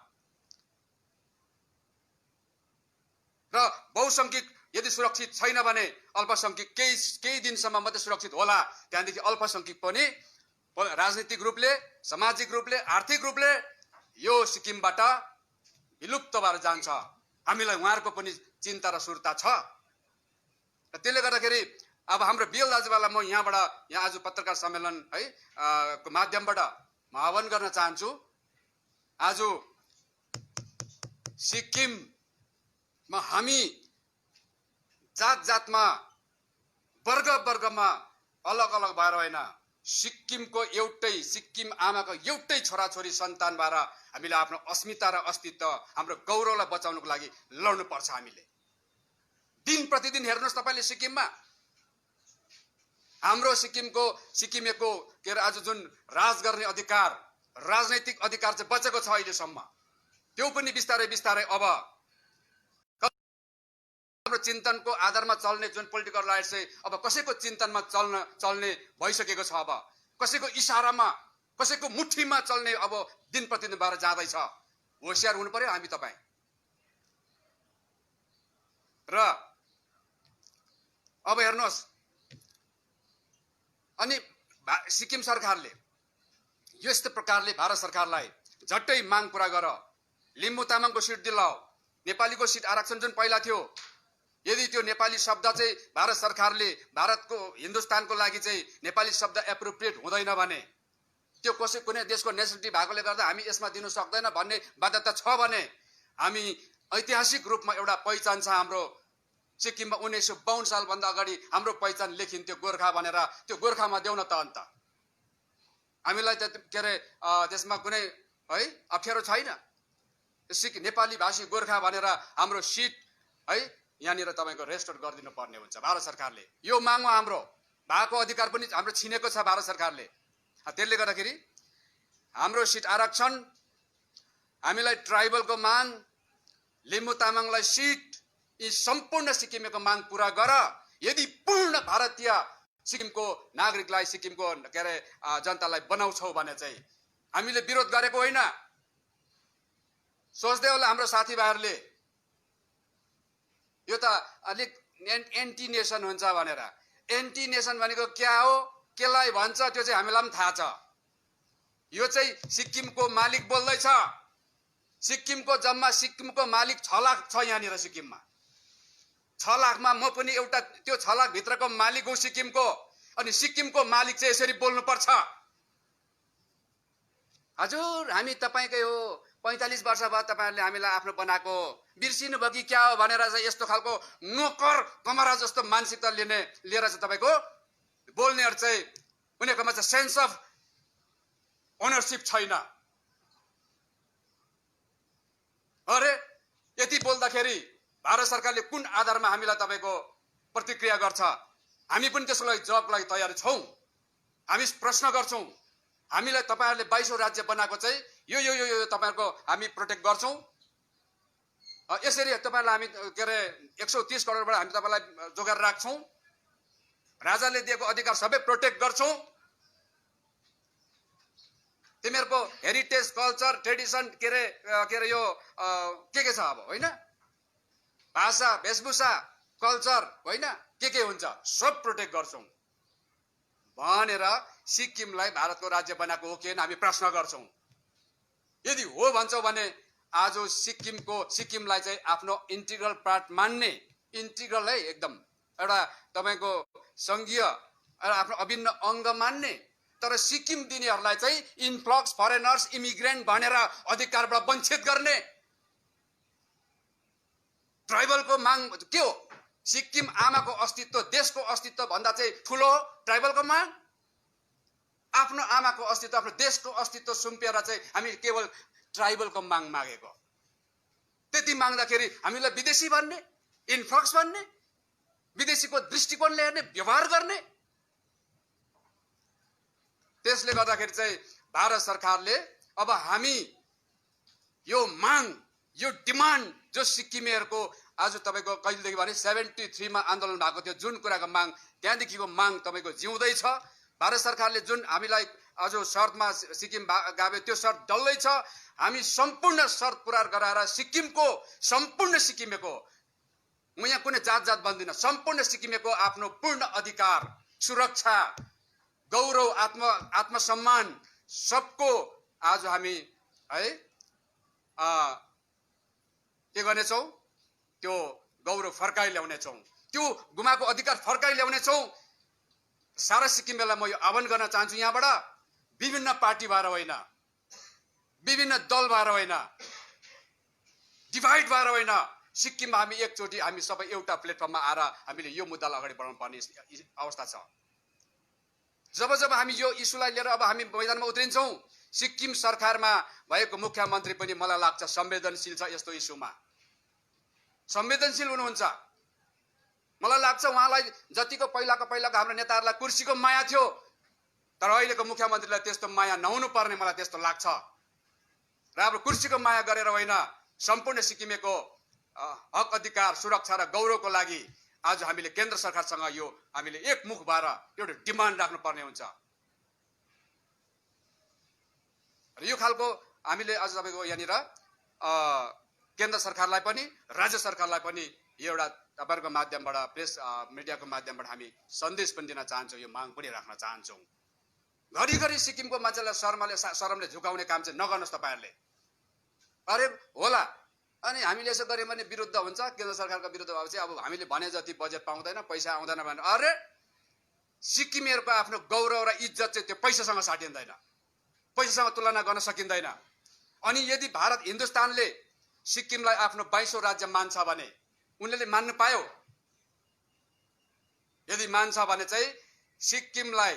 र बहुसंख्यक यदि सुरक्षित छैन भने अल्पसंख्यक केही दिनसम्म मात्रै सुरक्षित होला, त्यहाँदेखि अल्पसंख्यक पनि राजनीतिक रूपले, सामाजिक रूपले, आर्थिक रूपले यो सिक्किमबाट विलुप्त भएर जान्छ। हामीलाई उहाँहरुको पनि चिन्ता र सुर्ता छ। र त्यसले गर्दाखेरि अब हाम्रो बिएल दाजुभाइलाई म यहाँ आज पत्रकार सम्मेलन है को माध्यमबाट म आह्वान गर्न चाहन्छु। आज सिक्किममा हामी जातमा वर्गमा अलग भएर होइन, सिक्किमको एउटै, सिक्किम आमाको एउटै छोराछोरी सन्तान भएर हामीले आफ्नो अस्मिता र अस्तित्व, हाम्रो गौरवलाई बचाउनको लागि लड्नु पर्छ। हामीले दिन प्रतिदिन हेर्नुस् तपाईले सिक्किममा हाम्रो सिक्किमेको के अरे आज जुन राज गर्ने अधिकार, राजनैतिक अधिकार चाहिँ बचेको छ अहिलेसम्म, त्यो पनि बिस्तारै अब हाम्रो चिन्तनको आधारमा चल्ने जुन पोलिटिकल राइट चाहिँ अब कसैको चिन्तनमा चल्ने भइसकेको छ। अब कसैको इशारामा, कसैको मुठीमा चल्ने अब दिन प्रतिदिन भएर जाँदैछ। होशियार हुनु पर्यो हामी तपाई। र अब हेर्नुहोस्, अनि सिक्किम सरकारले यस्तो प्रकारले भारत सरकारलाई झट्टै माग पूरा गर, लिम्बू तामाङको सिट दिलाऊ, नेपालीको सिट आरक्षण जुन पहिला थियो, यदि त्यो नेपाली शब्द चाहिँ भारत सरकारले भारतको हिन्दुस्तानको लागि चाहिँ नेपाली शब्द एप्रोप्रिएट हुँदैन भने, त्यो कुनै देशको नेसनलिटी भएकोले गर्दा हामी यसमा दिनु सक्दैन भन्ने बाध्यता छ भने, हामी ऐतिहासिक रूपमा एउटा पहिचान छ हाम्रो सिक्किममा 1952 सालभन्दा अगाडि हाम्रो पहिचान लेखिन्थ्यो गोर्खा भनेर, त्यो गोर्खामा देऊ न त अन्त। हामीलाई त के अरे त्यसमा कुनै है अप्ठ्यारो छैन। नेपाली भाषी गोर्खा भनेर हाम्रो सिट है यहाँनिर तपाईको रेजिस्टर गरिदिनु पर्ने हुन्छ भारत सरकारले। यो माग हो हाम्रो, भएको अधिकार पनि हाम्रो छिनेको छ भारत सरकारले। त्यसले गर्दाखेरि हाम्रो सिट आरक्षण, हामीलाई ट्राइबलको माग, लिम्बू तामाङलाई सिट, यी सम्पूर्ण सिक्किमेको माग पूरा गर। यदि पूर्ण भारतीय सिक्किमको नागरिकलाई, सिक्किमको के अरे जनतालाई बनाउँछौ भने चाहिँ हामीले विरोध गरेको होइन। सोच्दै होला हाम्रो साथीभाइहरूले यो त अलिक एन्टी नेसन हुन्छ भनेर। एन्टी नेसन भनेको क्या हो, केलाई भन्छ, त्यो चाहिँ हामीलाई पनि थाहा छ। यो चाहिँ सिक्किमको मालिक बोल्दैछ। सिक्किमको मालिक 6 लाख छ यहाँनिर सिक्किममा। 6 लाखमा म पनि एउटा त्यो 6 लाख भित्रको मालिक हो सिक्किमको। अनि सिक्किमको मालिक चाहिँ यसरी बोल्नु पर्छ। हजुर हामी तपाईकै हो, 45 वर्ष बाद तपाईहरुले हामीलाई आफ्नो बनाएको, बिर्सिनु भयो कि क्या हो भनेर चाहिँ यस्तो खालको नोकर कमरा जस्तो मानसिकता लिएर चाहिँ तपाईको बोल्नेहरु चाहिँ उनीहरुकोमा चाहिँ सेन्स अफ ओनरशिप छैन। अरे यति बोल्दाखेरि भारत सरकारले कुन आधारमा हामीलाई तपाईको प्रतिक्रिया गर्छ? हामी पनि त्यसको लागि जवाफको लागि तयार छौं। हामी प्रश्न गर्छौं, हामीलाई तपाईहरुले 22औं राज्य बनाएको चाहिँ यो तपाईहरुको हामी प्रोटेक्ट गर्छौं। यसरी तपाईहरुलाई हामी के अरे 130 करोडबाट हामी तपाईलाई जोगाएर राख्छौं। राजाले दिएको अधिकार सबै प्रोटेक्ट गर्छौं। तिमीहरूको हेरिटेज कल्चर ट्रेडिसन के अरे यो के छ अब होइन, भाषा वेशभूषा कल्चर होइन के हुन्छ सब प्रोटेक्ट गर्छौं भनेर सिक्किमलाई भारतको राज्य बनाएको हो कि हामी प्रश्न गर्छौं। यदि हो भन्छौ भने आज सिक्किमलाई चाहिँ आफ्नो इन्टिग्रल पार्ट मान्ने, इन्टिग्रल है एकदम एउटा तपाईको संघीय आफ्नो अभिन्न अंग मान्ने, तर सिक्किम दिनेहरूलाई चाहिँ इन्फ्लक्स फरेनर्स इमिग्रेन्ट भनेर अधिकारबाट वञ्चित गर्ने ट्राइबलको माग के हो? सिक्किम आमाको अस्तित्व, देशको अस्तित्व भन्दा चाहिँ ठुलो हो ट्राइबलको माग? आफ्नो आमाको अस्तित्व, आफ्नो देशको अस्तित्व सुम्पिएर चाहिँ हामी केवल ट्राइबलको माग मागेको। त्यति माग्दाखेरि हामीलाई विदेशी भन्ने, इन्फ्लक्स भन्ने, विदेशीको दृष्टिकोणले हेर्ने, व्यवहार गर्ने। त्यसले गर्दाखेरि चाहिँ भारत सरकारले अब हामी यो माग, यो डिमान्ड जो सिक्किमेहरूको आज तपाईको कहिलेदेखि भने 73 मा आन्दोलन भएको थियो, जुन कुराको माग त्यहाँदेखिको माग तपाईको जिउँदै छ। भारत सरकारले जुन हामीलाई आज शर्तमा सिक्किम गाभ्यो त्यो शर्त डल्लै छ। हामी सम्पूर्ण शर्त पूरा गराएर सिक्किमको सम्पूर्ण सिक्किमेको, म यहाँ कुनै जात बन्दिन, सम्पूर्ण सिक्किमेको आफ्नो पूर्ण अधिकार, सुरक्षा, गौरव, आत्मसम्मान सबको आज हामी है के गर्नेछौँ, त्यो गौरव फर्काइ ल्याउनेछौँ, त्यो गुमाको अधिकार फर्काइ ल्याउनेछौँ। सारा सिक्किमलाई म यो आह्वान गर्न चाहन्छु यहाँबाट, विभिन्न पार्टी भएर होइन, विभिन्न दल भएर होइन, डिभाइड भएर होइन, सिक्किममा हामी एकचोटि हामी सबै एउटा प्लेटफर्ममा आएर हामीले यो मुद्दालाई अगाडि बढाउनु पर्ने अवस्था छ। जब हामी यो इस्युलाई लिएर अब हामी मैदानमा उत्रिन्छौँ, सिक्किम सरकारमा भएको मुख्यमन्त्री पनि मलाई लाग्छ संवेदनशील छ, यस्तो इस्युमा संवेदनशील हुनुहुन्छ। मलाई लाग्छ उहाँलाई जतिको पहिलाको हाम्रो नेताहरूलाई कुर्सीको माया थियो, तर अहिलेको मुख्यमन्त्रीलाई त्यस्तो माया नहुनु पर्ने मलाई त्यस्तो लाग्छ। र अब कुर्सीको माया गरेर होइन, सम्पूर्ण सिक्किमेको हक अधिकार, सुरक्षा र गौरवको लागि आज हामीले केन्द्र सरकारसँग यो हामीले एकमुख भएर एउटा डिमान्ड राख्नुपर्ने हुन्छ। र यो खालको हामीले आज तपाईको यहाँनिर केन्द्र सरकारलाई पनि राज्य सरकारलाई पनि एउटा तपाईहरुको माध्यमबाट, प्रेस मिडियाको माध्यमबाट हामी सन्देश पनि दिन चाहन्छौँ, यो माग पनि राख्न चाहन्छौँ। घरिघरि सिक्किमको मान्छेलाई शरमले झुकाउने काम चाहिँ नगर्नुहोस् तपाईहरुले। अरे होला अनि हामीले यसो गर्यौं भने विरुद्ध हुन्छ, केन्द्र सरकारको विरुद्ध भएपछि अब हामीले भने जति बजेट पाउँदैन, पैसा आउँदैन भने अरे सिक्किमेहरूको आफ्नो गौरव र इज्जत चाहिँ त्यो पैसासँग साटिँदैन, पैसासँग तुलना गर्न सकिँदैन। अनि यदि भारत हिन्दुस्तानले सिक्किमलाई आफ्नो 22औं राज्य मान्छ भने उनले मान्नु पायो? यदि मान्छ भने चाहिँ सिक्किमलाई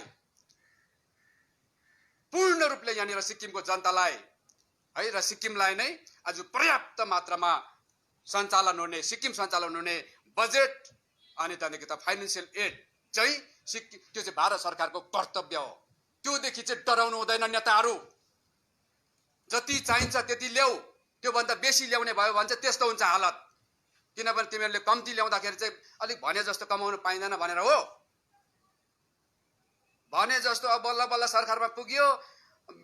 पूर्ण रूपले यहाँनिर सिक्किमको जनतालाई है र सिक्किमलाई नै आज पर्याप्त मात्रामा सञ्चालन हुने, सिक्किम सञ्चालन हुने बजेट अनि त्यहाँदेखि त फाइनान्शियल एड चाहिँ त्यो चाहिँ भारत सरकारको कर्तव्य हो। त्योदेखि चाहिँ डराउनु हुँदैन नेताहरू। जति चाहिन्छ त्यति ल्याऊ, त्योभन्दा बेसी ल्याउने भयो भने चाहिँ त्यस्तो हुन्छ हालत। किनभने तिमीहरूले कम्ती ल्याउँदाखेरि चाहिँ अलिक भने जस्तो कमाउनु पाइँदैन भनेर हो। भने जस्तो अब बल्ल बल्ल सरकारमा पुग्यो,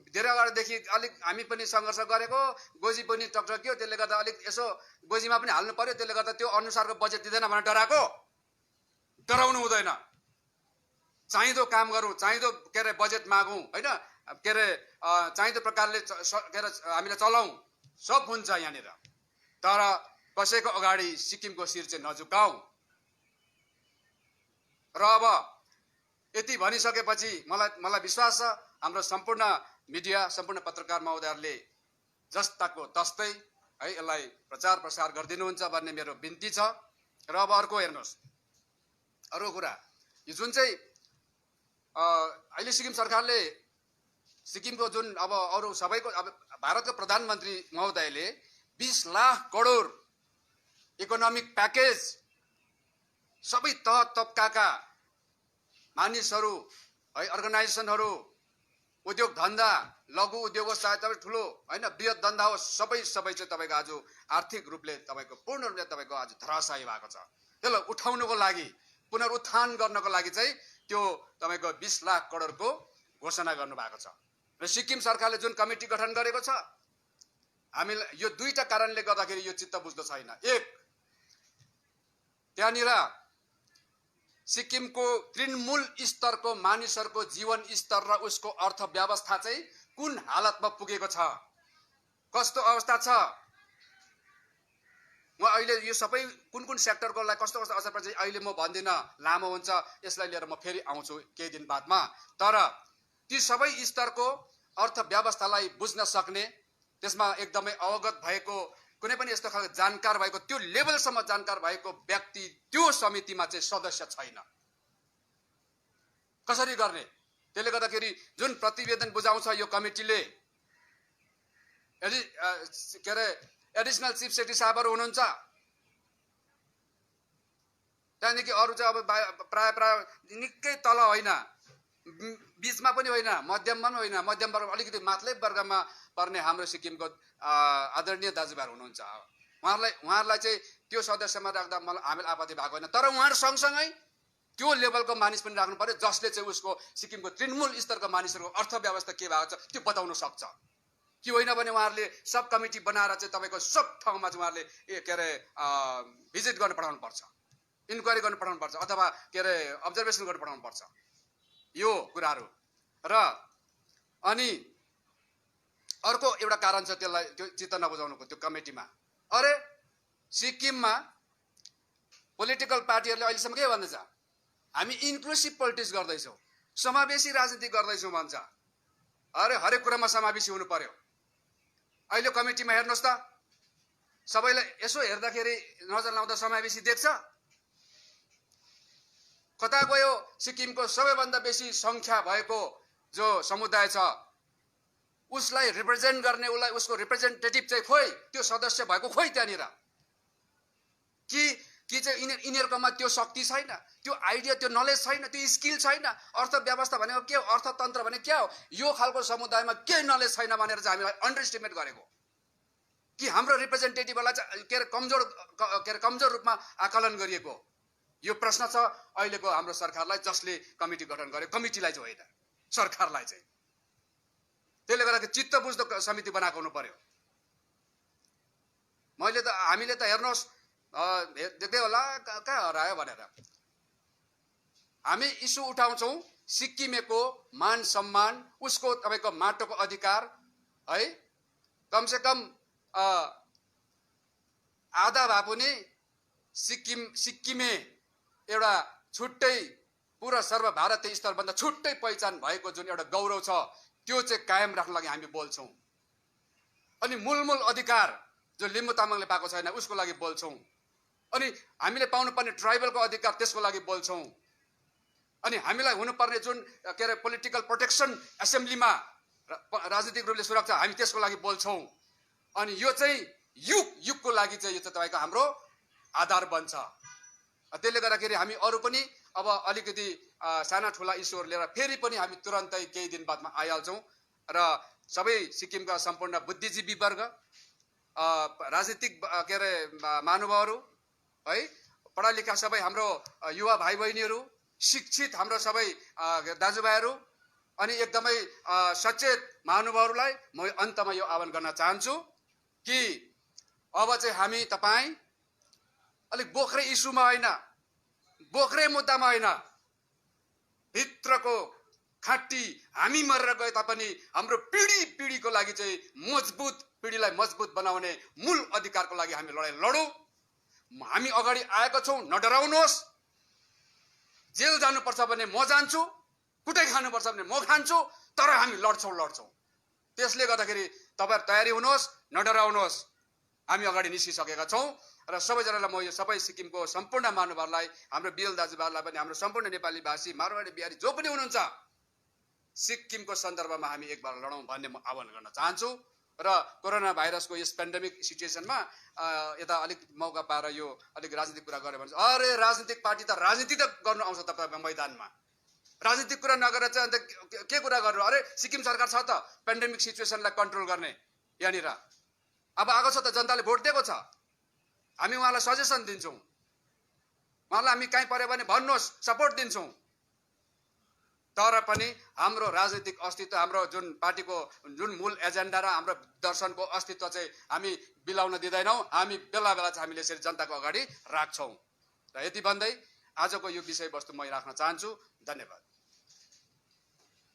धेरै अगाडिदेखि अलिक हामी पनि सङ्घर्ष गरेको, गोजी पनि टकटक्यो, त्यसले गर्दा अलिक यसो गोजीमा पनि हाल्नु पर्यो, त्यसले गर्दा त्यो अनुसारको बजेट दिँदैन भनेर डराएको। डराउनु हुँदैन। चाहिँदो काम गरौँ, चाहिँदो के अरे बजेट मागौँ होइन, के अरे चाहिँदो प्रकारले के अरे हामीले चलाउँ, सब हुन्छ यहाँनिर। तर कसैको अगाडि सिक्किमको शिर चाहिँ नझुकाऊ। र अब यति भनिसकेपछि मलाई विश्वास छ हाम्रो सम्पूर्ण मिडिया, सम्पूर्ण पत्रकार महोदयहरूले जस्ताको तस्तै है यसलाई प्रचार प्रसार गरिदिनुहुन्छ भन्ने मेरो बिन्ती छ। र अब अर्को हेर्नुहोस्, अर्को कुरा, यो जुन चाहिँ अहिले सिक्किम सरकारले सिक्किमको जुन अब अरू सबैको अब भारतको प्रधानमन्त्री महोदयले 20 लाख करोड इकोनोमिक प्याकेज सबै तह तबकाका मानिसहरू है, अर्गनाइजेसनहरू, उद्योग धन्दा, लघु उद्योग होस् चाहे तपाईँ ठुलो होइन बृहत धन्दा होस्, सबै चाहिँ तपाईँको आज आर्थिक रूपले तपाईँको पूर्ण रूपले तपाईँको आज धराशायी भएको छ। त्यसलाई उठाउनको लागि, पुनरुत्थान गर्नको लागि चाहिँ त्यो तपाईँको 20 लाख करोडको घोषणा गर्नुभएको छ। र सिक्किम सरकारले जुन कमिटी गठन गरेको छ, हामीलाई यो दुईटा कारणले गर्दाखेरि यो चित्त बुझ्दो छैन। एक, त्यहाँनिर सिक्किमको तृणमूल स्तरको मानिसहरूको जीवन स्तर र उसको अर्थव्यवस्था चाहिँ कुन हालतमा पुगेको छ, कस्तो अवस्था छ। म अहिले यो सबै कुन कुन सेक्टरको लागि कस्तो कस्तो असर पर्छ अहिले म भन्दिनँ, लामो हुन्छ, यसलाई लिएर म फेरि आउँछु केही दिन बादमा। तर ती सबै स्तरको अर्थव्यवस्थालाई बुझ्न सक्ने, त्यसमा एकदमै अवगत भएको, कुनै पनि यस्तो खालको जानकार भएको, त्यो लेभलसम्म जानकार भएको व्यक्ति त्यो समितिमा चाहिँ सदस्य छैन। कसरी गर्ने? त्यसले गर्दाखेरि जुन प्रतिवेदन बुझाउँछ यो कमिटीले, के अरे एडिसनल चिफ सेक्रेटरी साहबहरू हुनुहुन्छ, त्यहाँदेखि अरू चाहिँ अब प्राय निकै तल होइन, बीचमा पनि होइन, मध्यममा पनि होइन, मध्यम वर्ग अलिकति माथिल्लै वर्गमा पर्ने हाम्रो सिक्किमको आदरणीय दाजुभाइहरू हुनुहुन्छ। उहाँहरूलाई चाहिँ त्यो सदस्यमा राख्दा मलाई हामीलाई आपत्ति भएको होइन। तर उहाँहरू सँगसँगै त्यो लेभलको मानिस पनि राख्नु पर्यो जसले चाहिँ उसको सिक्किमको तृणमूल स्तरको मानिसहरूको अर्थव्यवस्था के भएको छ त्यो बताउन सक्छ। कि होइन भने उहाँहरूले सब कमिटी बनाएर चाहिँ तपाईँको सब ठाउँमा चाहिँ उहाँहरूले के अरे भिजिट गर्न पठाउनु पर्छ, इन्क्वायरी गर्न पठाउनु पर्छ, अथवा के अरे अब्जर्भेसन गर्न पठाउनु पर्छ, यो कुराहरू। र अनि अर्को एउटा कारण छ त्यसलाई त्यो चित्त नबुझाउनुको त्यो कमिटीमा। अरे सिक्किममा पोलिटिकल पार्टीहरूले अहिलेसम्म के भन्दैछ? हामी इन्क्लुसिभ पोलिटिक्स गर्दैछौँ, समावेशी राजनीति गर्दैछौँ भन्छ। अरे हरेक कुरामा समावेशी हुनु पर्यो। अहिले कमिटीमा हेर्नुहोस् त, सबैलाई यसो हेर्दाखेरि नजर लाउँदा समावेशी देख्छ? कता गयो सिक्किमको सबैभन्दा बेसी सङ्ख्या भएको जो समुदाय छ उसलाई रिप्रेजेन्ट गर्ने, उसलाई उसको रिप्रेजेन्टेटिभ चाहिँ खोइ, त्यो सदस्य भएको खोइ त्यहाँनिर? कि चाहिँ यिनीहरूकोमा त्यो शक्ति छैन, त्यो आइडिया, त्यो नलेज छैन, त्यो स्किल छैन? अर्थव्यवस्था भनेको के हो, अर्थतन्त्र भनेको क्या हो, यो खालको समुदायमा केही नलेज छैन भनेर चाहिँ हामीलाई अन्डर एस्टिमेट गरेको कि हाम्रो रिप्रेजेन्टेटिभलाई चाहिँ के अरे कमजोर रूपमा आकलन गरिएको? यो प्रश्न छ अहिलेको हाम्रो सरकारलाई, जसले कमिटी गठन गर्यो, कमिटीलाई चाहिँ होइन, सरकारलाई चाहिँ। त्यसले गर्दा चित्त बुझ्दो समिति बनाएको हुनु पर्यो। हामीले त हेर्नुहोस् देख्दै होला कहाँ हरायो भनेर। हामी इस्यु उठाउँछौँ सिक्किमेको मान सम्मान, उसको तपाईँको माटोको अधिकार है, कमसेकम आधा भए पनि सिक्किमे एउटा छुट्टै पुरा सर्वभारतीय स्तरभन्दा छुट्टै पहिचान भएको जुन एउटा गौरव छ त्यो चाहिँ कायम राख्न लागि हामी बोल्छौँ। अनि मूल अधिकार जो लिम्बू तामाङले पाएको छैन उसको लागि बोल्छौँ। अनि हामीले पाउनुपर्ने ट्राइबलको अधिकार त्यसको लागि बोल्छौँ। अनि हामीलाई हुनुपर्ने जुन के अरे पोलिटिकल प्रोटेक्सन एसेम्ब्लीमा राजनीतिक रूपले सुरक्षा, हामी त्यसको लागि बोल्छौँ। अनि यो चाहिँ युगको लागि चाहिँ यो चाहिँ तपाईँको हाम्रो आधार बन्छ। त्यसले गर्दाखेरि हामी अरू पनि अब अलिकति साना ठुला इस्युहरू लिएर फेरि पनि हामी तुरन्तै केही दिन बादमा आइहाल्छौँ। र सबै सिक्किमका सम्पूर्ण बुद्धिजीवी वर्ग, राजनीतिक के अरे महानुभावहरू है, पढा लेखा सबै हाम्रो युवा भाइ बहिनीहरू, शिक्षित हाम्रो सबै दाजुभाइहरू, अनि एकदमै सचेत महानुभावहरूलाई म अन्तमा यो आह्वान गर्न चाहन्छु कि अब चाहिँ हामी तपाईँ अलिक बोक्रे इस्युमा होइन, बोक्रे मुद्दामा होइन, भित्रको खाँटी हामी मरेर गए तापनि हाम्रो पिढीको लागि चाहिँ पिढीलाई मजबुत बनाउने मूल अधिकारको लागि हामी लडाइँ लडौँ। हामी अगाडि आएका छौँ, नडराउनुहोस्। जेल जानुपर्छ भने म जान्छु, कुटै खानुपर्छ भने म खान्छु, तर हामी लड्छौँ। त्यसले गर्दाखेरि तपाईहरु तयारी हुनुहोस्, नडराउनुहोस्। हामी अगाडि निस्किसकेका छौँ र सबैजनालाई म यो सबै सिक्किमको सम्पूर्ण महानुभावहरूलाई, हाम्रो बिएल दाजुभाइहरूलाई पनि, हाम्रो सम्पूर्ण नेपाली भाषी, मारवाडी, बिहारी जो पनि हुनुहुन्छ, सिक्किमको सन्दर्भमा हामी एकबार लडौँ भन्ने म आह्वान गर्न चाहन्छु। र कोरोना भाइरसको यस पेन्डेमिक सिचुएसनमा यता अलिक मौका पाएर यो अलिक राजनीतिक कुरा गरे भने, अरे राजनीतिक पार्टी त राजनीति त गर्नु आउँछ तपाईको मैदानमा, राजनीतिक कुरा नगरेर चाहिँ अन्त के कुरा गर्नु? अरे सिक्किम सरकार छ त पेन्डेमिक सिचुएसनलाई कन्ट्रोल गर्ने यहाँनिर। अब आएको छ त, जनताले भोट दिएको छ, हामी उहाँलाई सजेसन दिन्छौँ, उहाँलाई हामी कहीँ पर्यो भने भन्नुहोस्, सपोर्ट दिन्छौँ। तर पनि हाम्रो राजनीतिक अस्तित्व, हाम्रो जुन पार्टीको जुन मूल एजेन्डा र हाम्रो दर्शनको अस्तित्व चाहिँ हामी बिलाउन दिँदैनौँ। हामी बेला बेला चाहिँ हामीले यसरी जनताको अगाडि राख्छौँ। र यति भन्दै आजको यो विषयवस्तु म राख्न चाहन्छु। धन्यवाद।